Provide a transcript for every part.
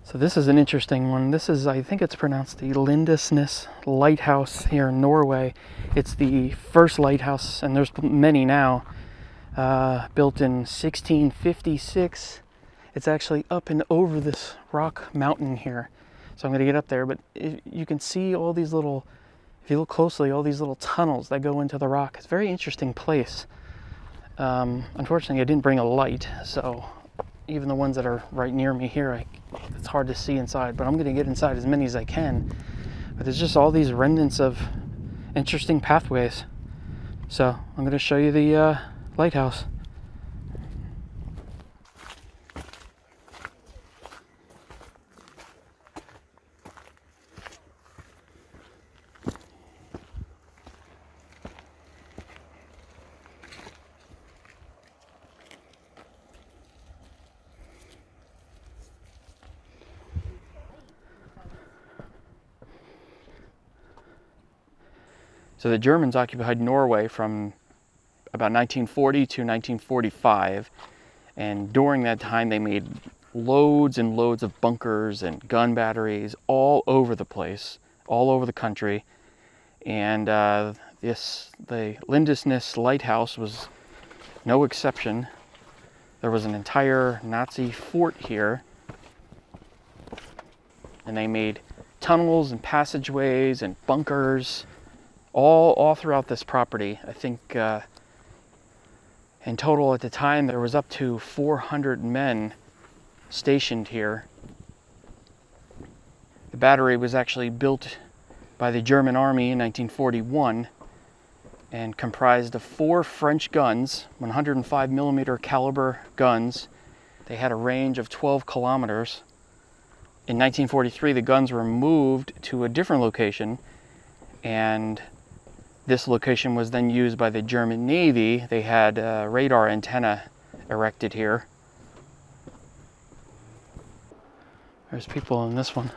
So this is an interesting one. This is, I think it's pronounced the Lindesnes Lighthouse here in Norway. It's the first lighthouse, and there's many now, built in 1656. It's actually up and over this rock mountain here. So I'm going to get up there, but you can see all these little, if you look closely, all these little tunnels that go into the rock. It's a very interesting place. Unfortunately, I didn't bring a light, so even the ones that are right near me here, it's hard to see inside, but I'm going to get inside as many as I can. But there's just all these remnants of interesting pathways. So I'm going to show you the lighthouse. So the Germans occupied Norway from about 1940 to 1945, and during that time they made loads and loads of bunkers and gun batteries all over the place, all over the country. And the Lindesnes Lighthouse was no exception. There was an entire Nazi fort here, and they made tunnels and passageways and bunkers all throughout this property. I think in total at the time there was up to 400 men stationed here. The battery was actually built by the German army in 1941 and comprised of 4 French guns, 105 millimeter caliber guns. They had a range of 12 kilometers. In 1943, the guns were moved to a different location, and this location was then used by the German Navy. They had a radar antenna erected here. There's people in this one.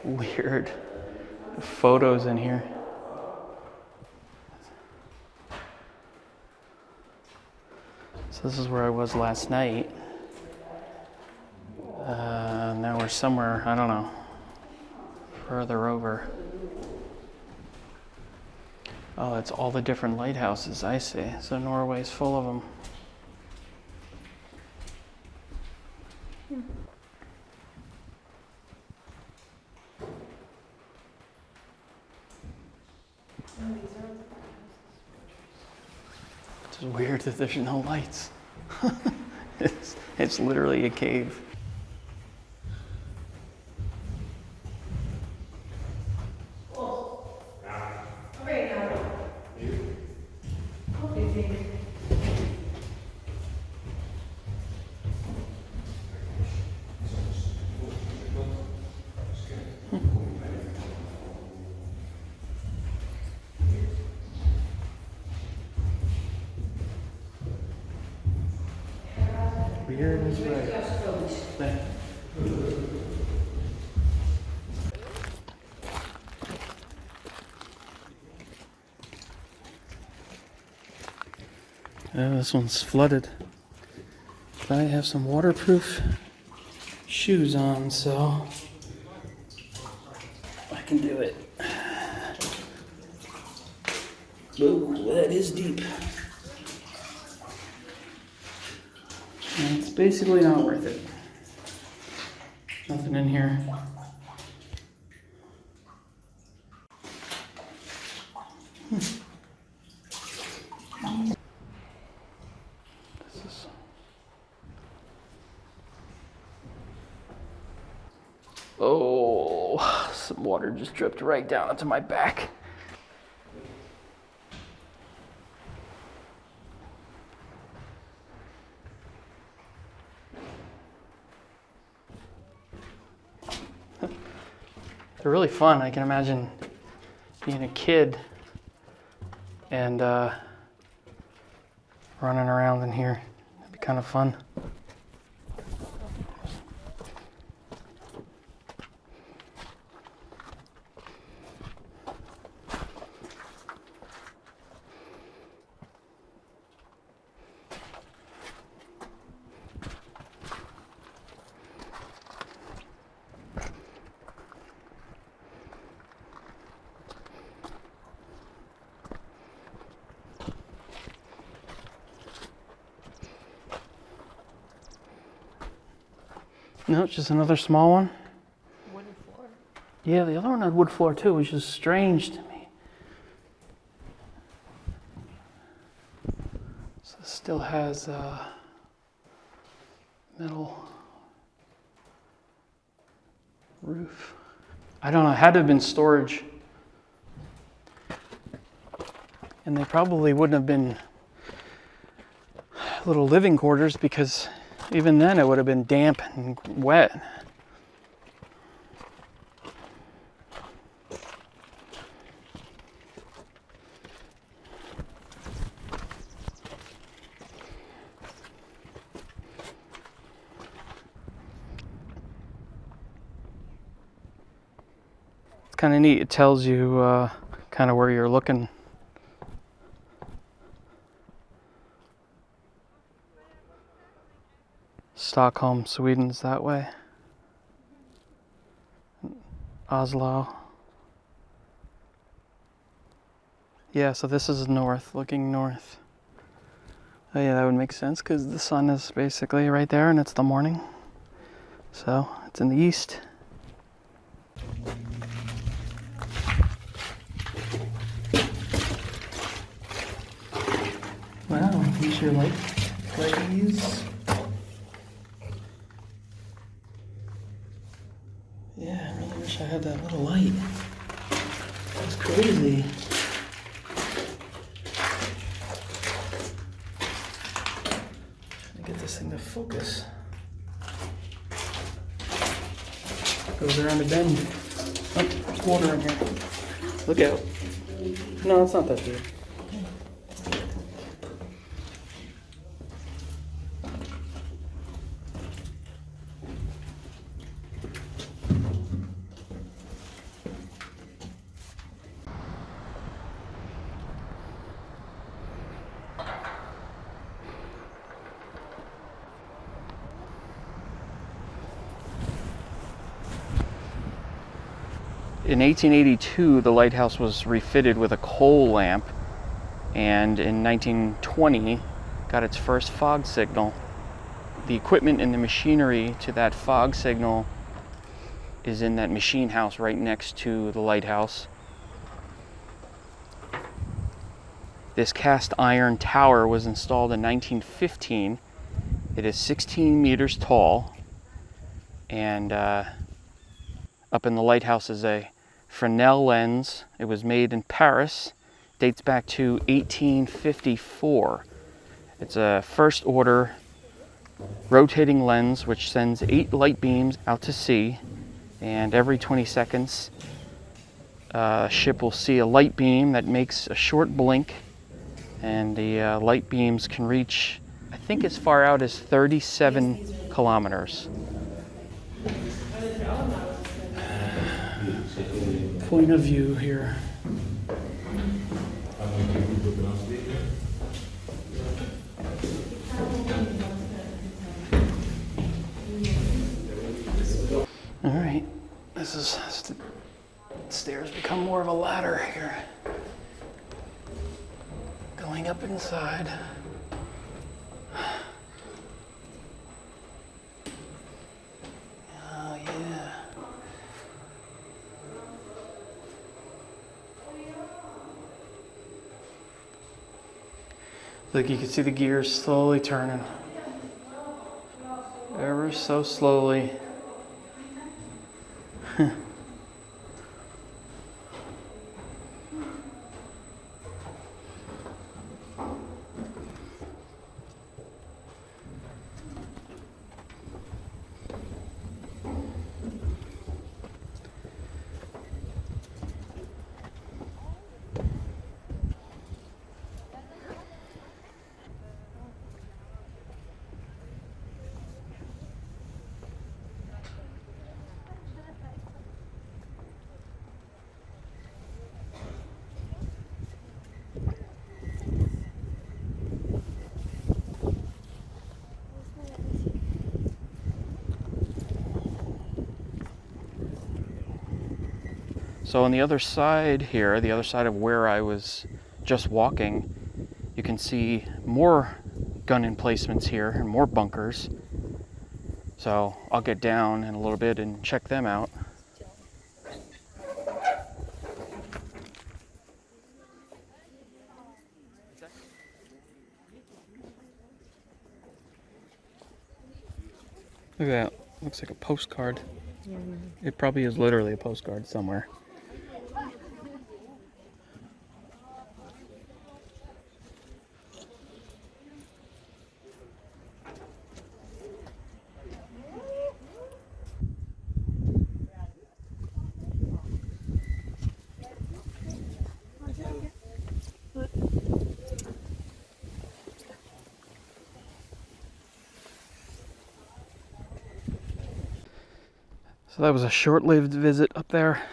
Weird photos in here. So this is where I was last night. Now we're somewhere, I don't know, further over. Oh, it's all the different lighthouses, I see. So Norway's full of them. It's weird that there's no lights. It's literally a cave. Weird as well. This one's flooded. But I have some waterproof shoes on, so I can do it. Ooh, that is deep. And it's basically not worth it. Nothing in here. Oh, some water just dripped right down onto my back. They're really fun. I can imagine being a kid and running around in here. It'd be kind of fun. No, it's just another small one. Wooden floor. Yeah, the other one had wood floor too, which is strange to me. So it still has metal roof. I don't know, it had to have been storage. And they probably wouldn't have been little living quarters, because even then it would have been damp and wet. It's kind of neat. It tells you kind of where you're looking. Stockholm, Sweden's that way. Oslo. Yeah, so this is north, looking north. Oh yeah, that would make sense because the sun is basically right there and it's the morning. So it's in the east. Wow, these are like these. Yeah, I really wish I had that little light. That's crazy. Trying to get this thing to focus. Goes around a bend. Oh, there's water in here. Look out. No, it's not that deep. In 1882, the lighthouse was refitted with a coal lamp, and in 1920 got its first fog signal. The equipment and the machinery to that fog signal is in that machine house right next to the lighthouse. This cast iron tower was installed in 1915. It is 16 meters tall, and up in the lighthouse is a Fresnel lens. It was made in Paris, dates back to 1854. It's a first order rotating lens which sends 8 light beams out to sea, and every 20 seconds a ship will see a light beam that makes a short blink, and the light beams can reach, I think, as far out as 37 kilometers. Point of view here. All right, this is stairs become more of a ladder here. Going up inside. Oh yeah. Look, you can see the gears slowly turning. Ever so slowly. So on the other side here, the other side of where I was just walking, you can see more gun emplacements here and more bunkers. So I'll get down in a little bit and check them out. Look at that. Looks like a postcard. It probably is literally a postcard somewhere. So that was a short-lived visit up there.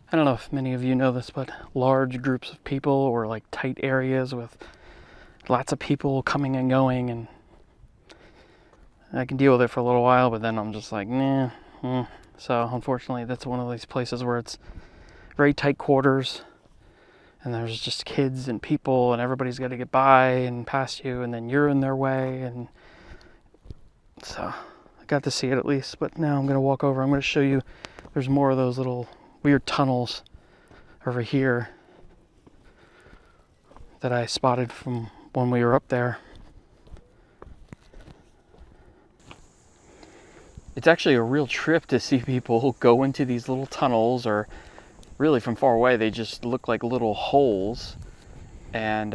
I don't know if many of you know this, but large groups of people or like tight areas with lots of people coming and going, and I can deal with it for a little while, but then I'm just like, nah. So unfortunately, that's one of these places where it's very tight quarters, and there's just kids and people, and everybody's got to get by and past you, and then you're in their way, and so I got to see it at least. But now I'm going to walk over. I'm going to show you. There's more of those little weird tunnels over here that I spotted from when we were up there. It's actually a real trip to see people go into these little tunnels, or really from far away they just look like little holes, and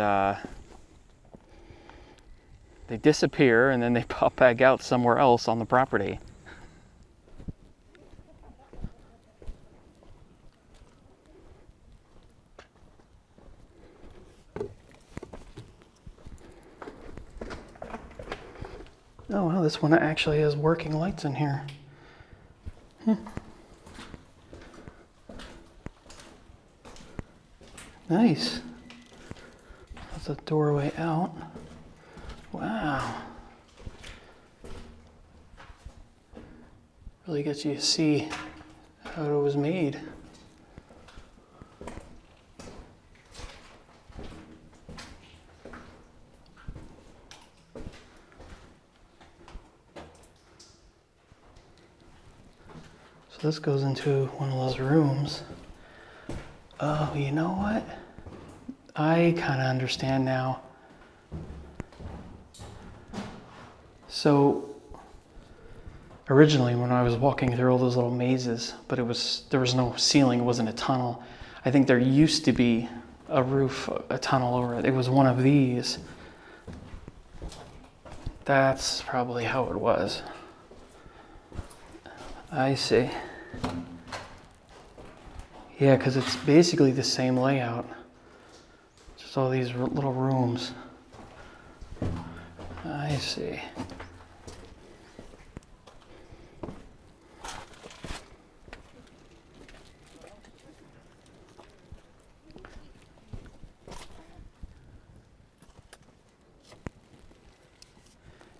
they disappear and then they pop back out somewhere else on the property. Oh wow, this one actually has working lights in here. Nice. That's a doorway out. Wow. Really gets you to see how it was made. So this goes into one of those rooms. Oh, you know what? I kind of understand now. So originally when I was walking through all those little mazes, but there was no ceiling, it wasn't a tunnel. I think there used to be a roof, a tunnel over it. It was one of these. That's probably how it was. I see. Yeah, because it's basically the same layout. Just all these little rooms. I see.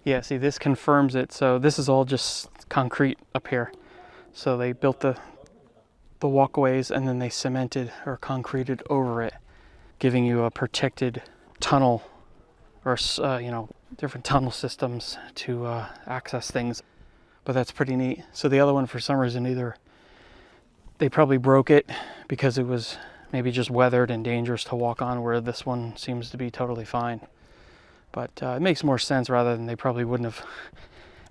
Yeah, see, this confirms it. So this is all just concrete up here. So they built the walkways and then they cemented or concreted over it, giving you a protected tunnel, or different tunnel systems to access things. But that's pretty neat. So the other one, for some reason, either they probably broke it because it was maybe just weathered and dangerous to walk on, where this one seems to be totally fine. But it makes more sense, rather than they probably wouldn't have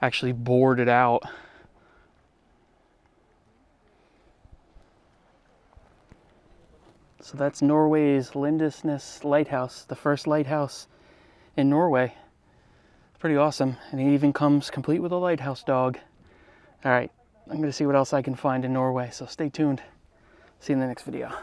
actually bored it out. So that's Norway's Lindesnes Lighthouse, the first lighthouse in Norway. It's pretty awesome, and it even comes complete with a lighthouse dog. All right, I'm gonna see what else I can find in Norway, so stay tuned. See you in the next video.